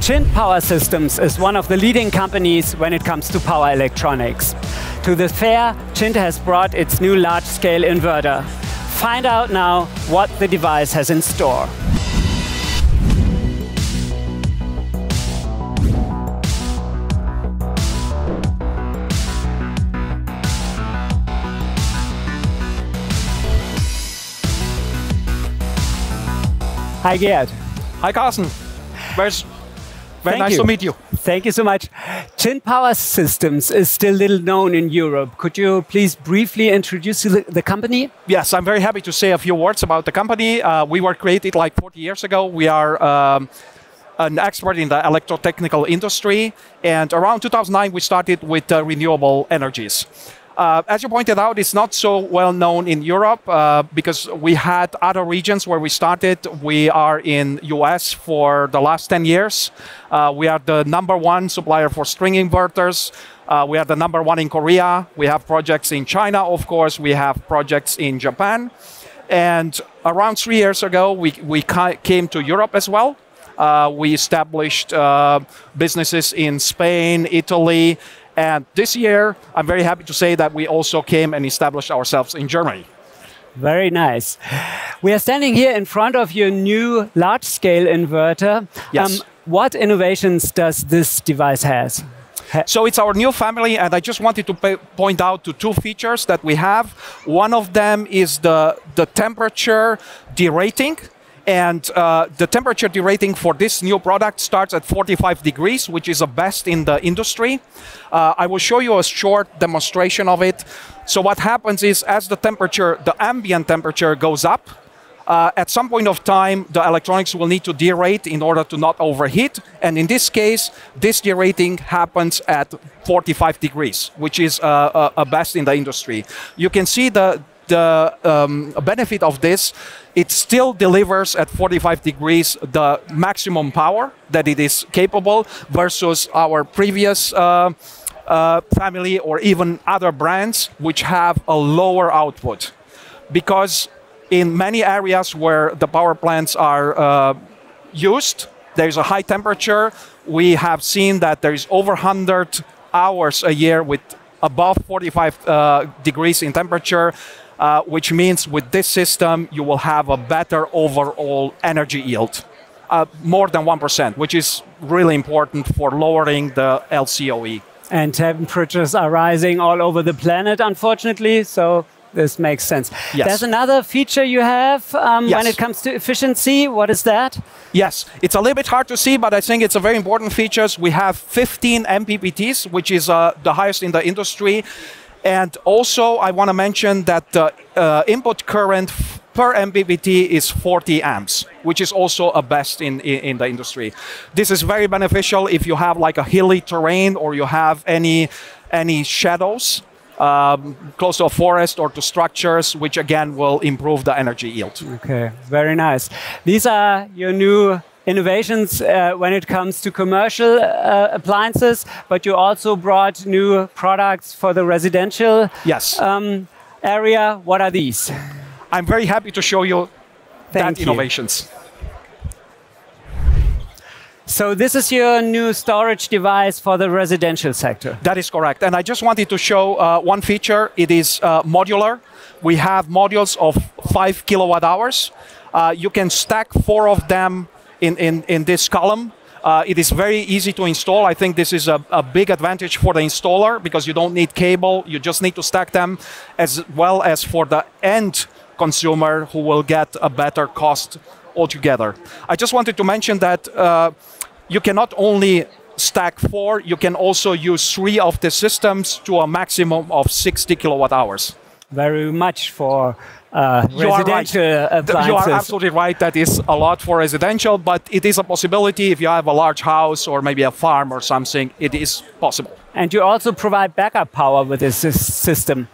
Chint Power Systems is one of the leading companies when it comes to power electronics. To the fair, Chint has brought its new large-scale inverter. Find out now what the device has in store. Hi, Gerd. Hi, Carsten. Very nice to meet you. Thank you so much. Chint Power Systems is still little known in Europe. Could you please briefly introduce the company? Yes, I'm very happy to say a few words about the company. We were created like 40 years ago. We are an expert in the electrotechnical industry. And around 2009, we started with renewable energies. As you pointed out, it's not so well known in Europe because we had other regions where we started. We are in US for the last 10 years. We are the #1 supplier for string inverters. We are the #1 in Korea. We have projects in China, of course. We have projects in Japan. And around 3 years ago, we came to Europe as well. We established businesses in Spain, Italy. And this year, I'm very happy to say that we also came and established ourselves in Germany. Very nice. We are standing here in front of your new large-scale inverter. Yes. What innovations does this device have? So it's our new family, and I just wanted to point out to two features that we have. One of them is the temperature derating. And the temperature derating for this new product starts at 45 degrees, which is the best in the industry. I will show you a short demonstration of it. So what happens is, as the ambient temperature goes up, at some point of time, the electronics will need to derate in order to not overheat. And in this case, this derating happens at 45 degrees, which is a best in the industry. You can see the benefit of this. It still delivers at 45 degrees the maximum power that it is capable versus our previous family or even other brands which have a lower output. Because in many areas where the power plants are used, there's a high temperature. We have seen that there is over 100 hours a year with above 45 degrees in temperature. Which means with this system, you will have a better overall energy yield, more than 1%, which is really important for lowering the LCOE. And temperatures are rising all over the planet, unfortunately, so this makes sense. Yes. There's another feature you have when it comes to efficiency. What is that? Yes, it's a little bit hard to see, but I think it's a very important feature. We have 15 MPPTs, which is the highest in the industry. And also, I want to mention that the input current per MPPT is 40 amps, which is also a best in the industry. This is very beneficial if you have like a hilly terrain or you have any shadows close to a forest or to structures, which again will improve the energy yield. Okay, very nice. These are your new innovations when it comes to commercial appliances, but you also brought new products for the residential area. What are these? I'm very happy to show you that innovations. So this is your new storage device for the residential sector? That is correct. And I just wanted to show one feature. It is modular. We have modules of 5 kilowatt hours. You can stack 4 of them in this column. It is very easy to install. I think this is a big advantage for the installer because you don't need cable. You just need to stack them, as well as for the end consumer who will get a better cost altogether. I just wanted to mention that you can not only stack 4, you can also use 3 of the systems to a maximum of 60 kilowatt hours. Very much for residential appliances. You are absolutely right. That is a lot for residential, but it is a possibility if you have a large house or maybe a farm or something. It is possible. And you also provide backup power with this system.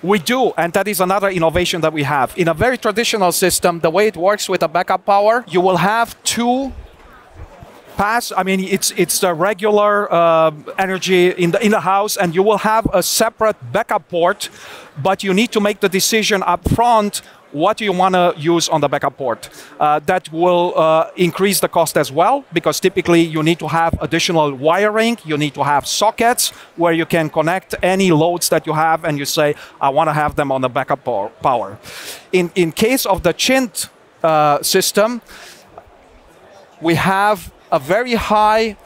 We do, and that is another innovation that we have. In a very traditional system, the way it works with a backup power, you will have 2 pass. I mean, it's the regular energy in the house, and you will have a separate backup port, but you need to make the decision up front what you want to use on the backup port. That will increase the cost as well, because typically you need to have additional wiring, you need to have sockets where you can connect any loads that you have, and you say, I want to have them on the backup power. In case of the Chint system, we have a very high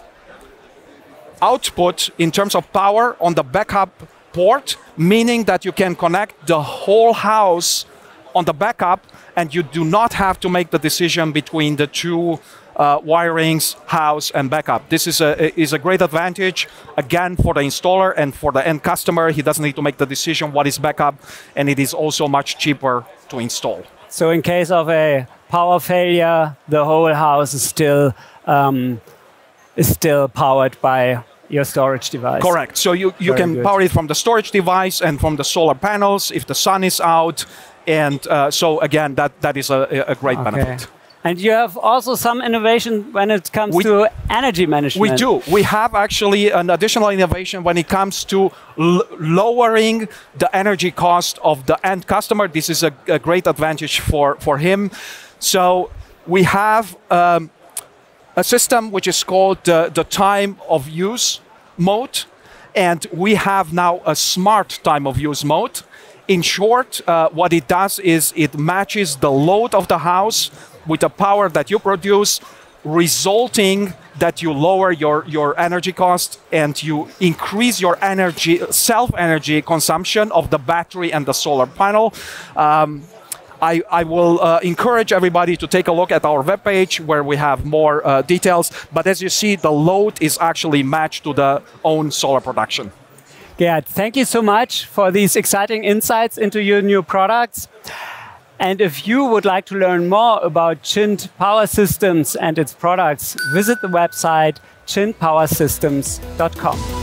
output in terms of power on the backup port, meaning that you can connect the whole house on the backup, and you do not have to make the decision between the two wirings, house and backup. This is a great advantage, again, for the installer and for the end customer. He doesn't need to make the decision what is backup, and it is also much cheaper to install. So in case of a power failure, the whole house is still powered by your storage device. Correct. So you can power it from the storage device and from the solar panels if the sun is out. And so again, that is a great benefit. And you have also some innovation when it comes to energy management. We do. We have actually an additional innovation when it comes to lowering the energy cost of the end customer. This is a great advantage for him. So we have a system which is called the time of use mode. And we have now a smart time of use mode. In short, what it does is it matches the load of the house with the power that you produce, resulting that you lower your energy cost and you increase your self-energy consumption of the battery and the solar panel. I will encourage everybody to take a look at our webpage where we have more details. But as you see, the load is actually matched to the own solar production. Gerd, thank you so much for these exciting insights into your new products. And if you would like to learn more about Chint Power Systems and its products, visit the website chintpowersystems.com.